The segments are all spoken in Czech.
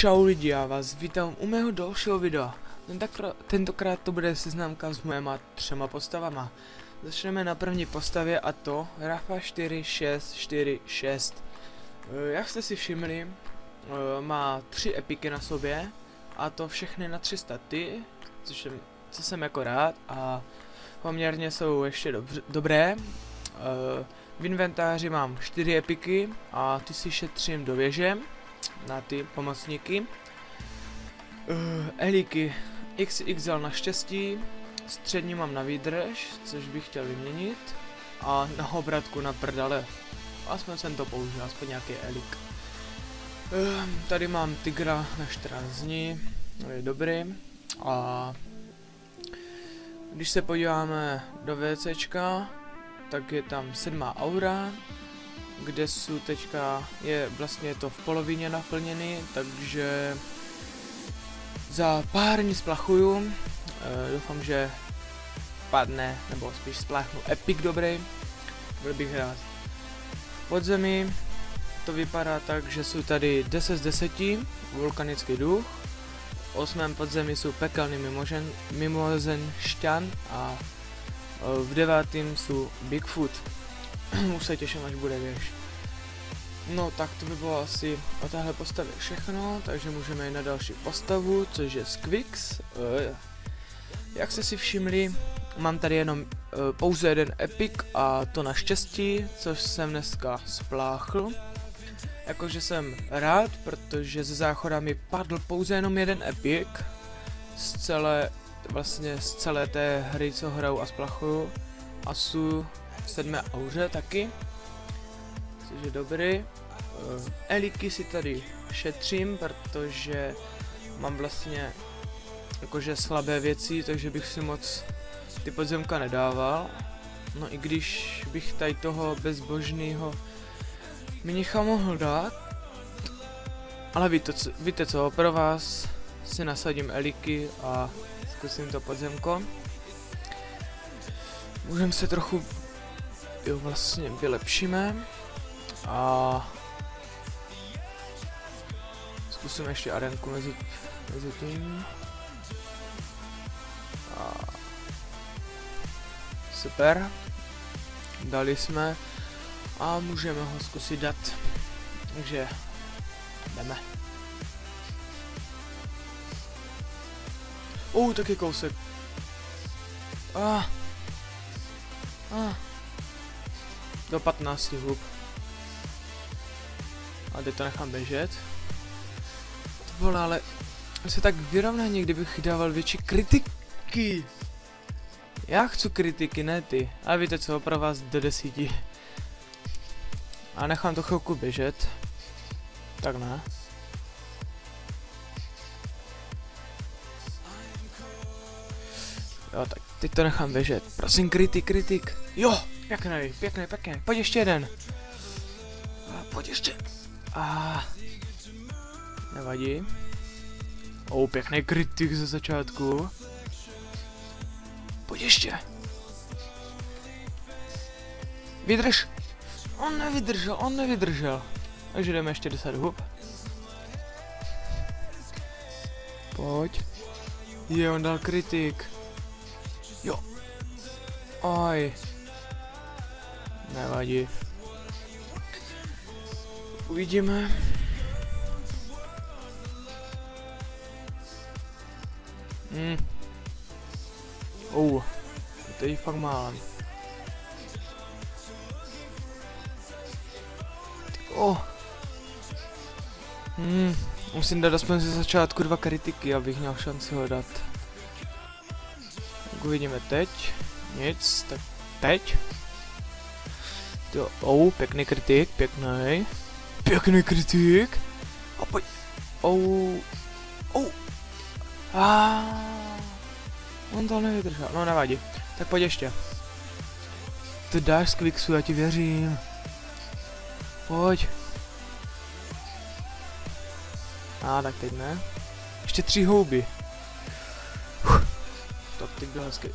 Čau lidi, já vás vítám u mého dalšího videa. Tentokrát to bude seznamka s mojima 3 postavama. Začneme na první postavě a to Rafa 4646. Jak jste si všimli, má 3 epiky na sobě a to všechny na 3 staty, co jsem jako rád a poměrně jsou ještě dobré. V inventáři mám 4 epiky a ty si šetřím do věže na ty pomocníky. Elíky XXL na štěstí, střední mám na výdrž, což bych chtěl vyměnit, a na obratku na prdele. Aspoň jsem to použil, aspoň nějaký elík. Tady mám tygra na 14 dní, to je dobrý. A když se podíváme do VCčka, tak je tam 7. aura, kde jsou teďka, je vlastně to v polovině naplněný, takže za pár dní splachuju, doufám, že padne, nebo spíš spláchnu epic dobrý, byl bych rád. V podzemí to vypadá tak, že jsou tady 10 z 10, vulkanický duch, v 8. podzemí jsou pekelný mimozenšťan a v 9. jsou Bigfoot. Už se těším, až bude věž. No tak to by bylo asi o téhle postavě všechno, takže můžeme jít na další postavu, což je Squix. Jak jste si všimli, mám tady jenom pouze jeden epic a to naštěstí, což jsem dneska spláchl. Jakože jsem rád, protože ze záchoda mi padl pouze jenom jeden epic z celé té hry, co hraju a splachuju. A jsou v 7. auře taky, což je dobrý. Elíky si tady šetřím, protože mám vlastně jakože slabé věci, takže bych si moc ty podzemka nedával. No i když bych tady toho bezbožného mnicha mohl dát, ale víte co, pro vás si nasadím elíky a zkusím to podzemko. Můžeme se trochu, vlastně vylepšíme a zkusím ještě arenku mezi tím. A super, dali jsme a můžeme ho zkusit dát, takže jdeme. Taky kousek. Do 15 hub. A teď to nechám běžet. To bylo ale se tak vyrovnaně, kdybych dával větší kritiky. Já chci kritiky, ne ty. A víte co, pro vás do 10. A nechám to chvilku běžet. Tak ne. Jo, tak teď to nechám běžet. Prosím, kritik. Jo, pěkný. Pojď ještě jeden. Pojď ještě. Nevadí. Pěkný kritik ze začátku. Pojď ještě. Vydrž. On nevydržel. Takže jdeme ještě 10 hub. Pojď. On dal kritik. Jo. Oj. Nevadí. Uvidíme. To je fakt málo. Musím dát aspoň ze začátku 2 kritiky, abych měl šanci ho dát. Tak uvidíme teď. Nic, tak teď. Pěkný kritik, pěkný. Pěkný kritik. A pojď. On to nevydržel, no nevadí. Tak pojď ještě. Ty dáš Squixu, já ti věřím. Pojď. Tak teď ne. Ještě 3 houby. Tak teď byl hezky.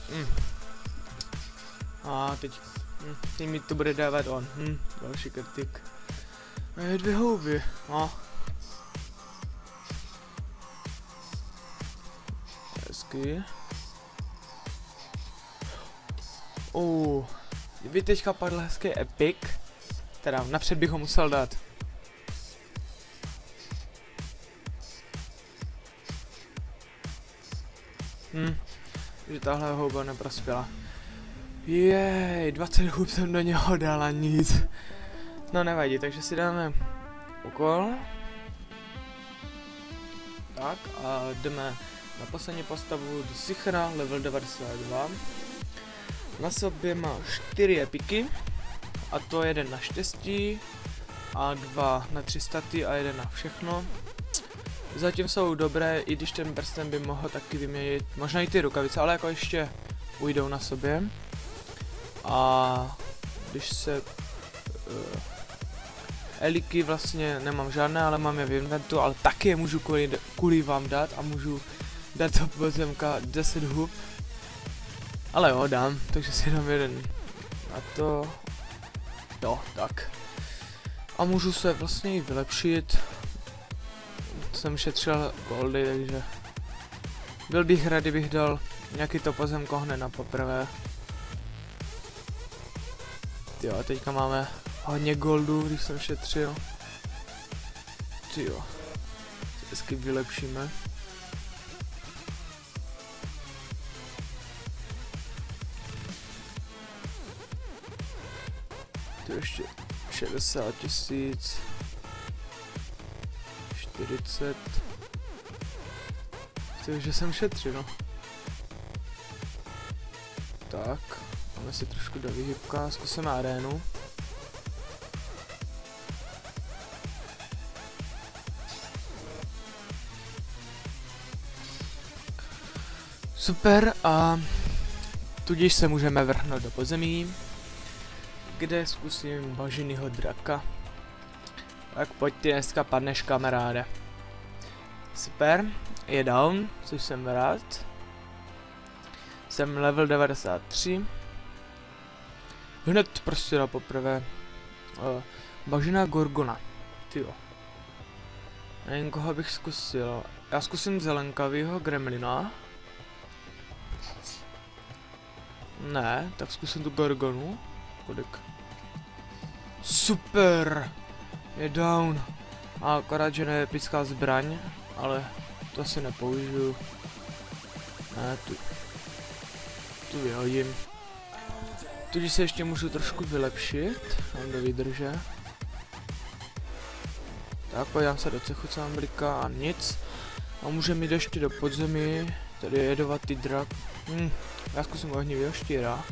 Teď mi to bude dávat on. Další kritik. 2 houby. hezky. Kdyby teďka padl hezký epic, teda napřed bych ho musel dát. Takže tahle houba neprospěla. Jej, 20 hub jsem do něho dal a nic. No nevadí, takže si dáme úkol. Tak a jdeme na poslední postavu do Sichra, level 92. Na sobě má 4 epiky, a to 1 na štěstí, a 2 na 3 staty a 1 na všechno. Zatím jsou dobré, i když ten prsten by mohl taky vyměnit, možná i ty rukavice, ale jako ještě ujdou na sobě. A když se eliky vlastně nemám žádné, ale mám je v inventu, ale taky je můžu kvůli vám dát a můžu dát do pozemka 10 hub. Ale jo, dám, takže si dám jeden na to. Jo, tak. A můžu se vlastně i vylepšit. Jsem šetřil goldy, takže byl bych rád, kdybych dal nějaký to pozemko hned na poprvé. Jo, teďka máme hodně goldů, když jsem šetřil. Jo, hezky vylepšíme. To ještě 60 000. 40. Takže jsem šetřil, no. Tak, máme si trošku do výhybka, zkusíme arénu. Super, a tudíž se můžeme vrhnout do podzemí, kde zkusím bažinýho draka. Tak pojď ty, dneska padneš, kamaráde. Super, je down, což jsem rád. Jsem level 93. Hned prostě na poprvé. Bažina Gorgona. Tyjo. Nevím, koho bych zkusil. Já zkusím zelenkavýho gremlina. Ne, tak zkusím tu Gorgonu. Kolik? Super! Je down. A akorát, že ne epická zbraň, ale to asi nepoužiju. Ne, tu vyhodím. Tudíž se ještě můžu trošku vylepšit. Mám do výdrže. Tak, podívám se do cechu, co mám blika a nic. A můžeme jít ještě do podzemí. Tady je jedovatý drak. Já zkusím ohnivýho štíra.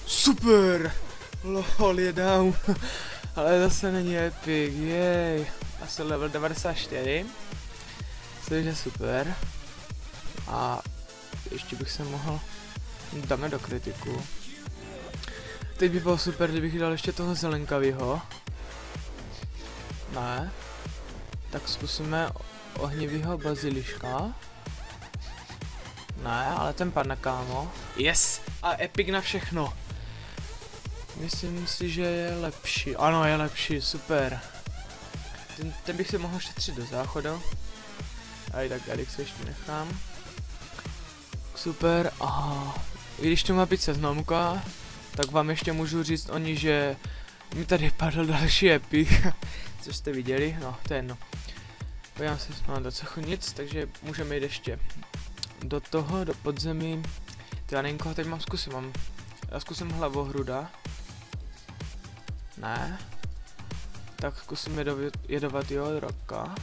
Super! Lol, je down. Ale zase není epic, jej. Asi level 94. Což je super. A ještě bych se mohl... Dáme do kritiku. Teď by bylo super, kdybych dal ještě toho zelenkavýho. Ne. Tak zkusíme ohnivýho baziliška. Ne, ale ten padne, kámo. Yes! A epic na všechno. Myslím si, že je lepší. Ano, je lepší, super. Ten bych si mohl šetřit do záchodu. A i tak Erik se ještě nechám. Super, aha. I když to má být seznamka, tak vám ještě můžu říct oni, že mi tady padl další epic. Co jste viděli? No, to je jedno. Podívám se, mám do cechu nic, takže můžeme jít ještě do toho, do podzemí. Já nevím, koho teď mám zkusím. Já zkusím hlavohruda. Ne. Tak zkusím jedovatýho draka.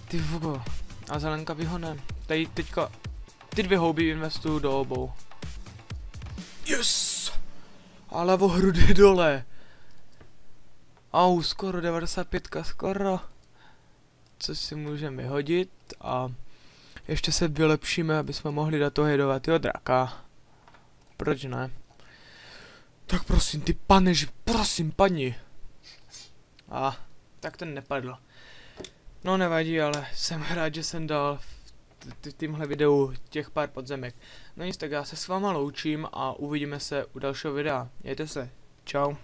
Ty vogo. A zelenkavýho ne. Tady teďka ty dvě houby investuju do obou. Yes! A hlavohrud je dole. Au, skoro 95, skoro. Co si můžeme hodit a ještě se vylepšíme, aby jsme mohli dát toho jedovatýho draka. Proč ne? Tak prosím, ty paneži, prosím, padni. A tak ten nepadl. No nevadí, ale jsem rád, že jsem dal v tímhle videu těch pár podzemek. No nic, tak já se s váma loučím a uvidíme se u dalšího videa. Mějte se. Čau.